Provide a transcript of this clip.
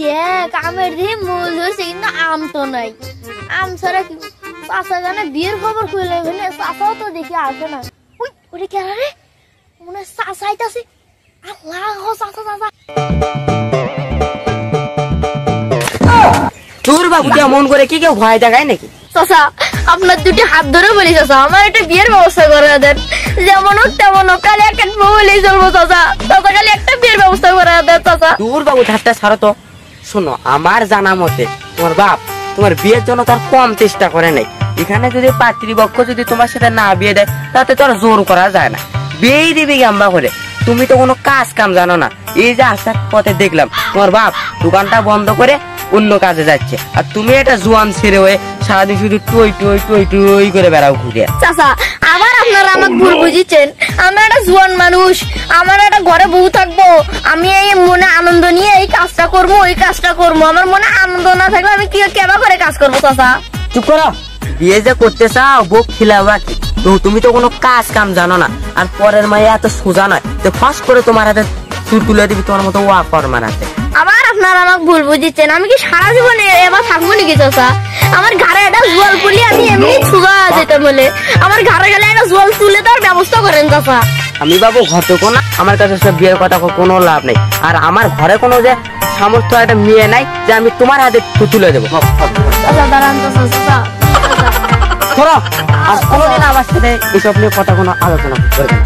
দেখ আমের দিয়ে মূল হয়েছে কিন্তু আম তো নাই। আম ছাড়া কি চাচা জানে বিয়ের খবর খুলে ফেলে, চাচাও তো দেখি আসে না। ওই ওরে কে রে, মনে হয় চাচা আইতাছে। আল্লাহ চাচা চাচা। তোর বাবু কেমন করে কি কেউ ভয় দেখায় নাকি? চাচা আপনার দুটি হাত ধরে বলি চাচা আমার একটা বিয়ের ব্যবস্থা করে দেন, যেমন হোক তেমন হোক, কালি একটা বলেই চলবো চাচা। চাচা কালি একটা বিয়ের ব্যবস্থা করে দেন চাচা। তোর বাবু ঠাট্টা ছাড়ো তো। শোনো, আমার জানা মতে তোমার বাপ তোমার বিয়ের জন্য তার কম চেষ্টা করে নাই। এখানে যদি পাত্রীপক্ষ যদি তোমার সাথে না বিয়ে দেয় তাতে তো আর জোর করা যায় না, বিয়েই দিবি গাম্বা করে। তুমি তো কোনো কাজ কাম জানো না। এই যে আসার পথে দেখলাম তোমার বাপ দোকানটা বন্ধ করে অন্য কাজে যাচ্ছে, আর তুমি একটা জোয়ান ছেড়ে হয়ে সারাদিন শুধু টই টই টই টই করে বেড়াও ঘুরে। চাচা আবার আপনারা আমাকে ভুল বুঝিছেন, আমরা একটা জোয়ান মানুষ, আমার একটা ঘরে বউ থাকবো, আমি এই মনে আনন্দ নিয়ে এই কাজটা করবো ওই কাজটা করবো। আমার মনে আনন্দ না থাকলে আমি কি কেবা করে কাজ করবো চাচা? চুপ করো, বিয়ে যে করতে চাও বউ খিলাবা কি? তো তুমি তো কোনো কাজ কাম জানো না, আর পরের মায়ে এত সোজা নয় তো ফাঁস করে তোমার হাতে চুল তুলে দিবি তোমার মতো ওয়া ফরমান হাতে। আবার আপনারা আমাকে ভুল বুঝিচ্ছেন, আমি কি সারা জীবনে এবার থাকবো নাকি চাচা? আমার ঘরে একটা জল পুলি আমি এমনি সোজা যেতে বলে, আমার ঘরে গেলে একটা জল তুলে দেওয়ার ব্যবস্থা করেন চাচা। আমি বাবু ঘটক না, আমার কাছে সব বিয়ের কথা কোনো লাভ নেই। আর আমার ঘরে কোনো যে সামর্থ্য একটা মেয়ে নাই যে আমি তোমার হাতে তুলে দেবো। চাচা দাঁড়ান চাচা চাচা ধরো আর কোনোদিন আমার সাথে এসব নিয়ে কথা কোনো আলোচনা করবে না।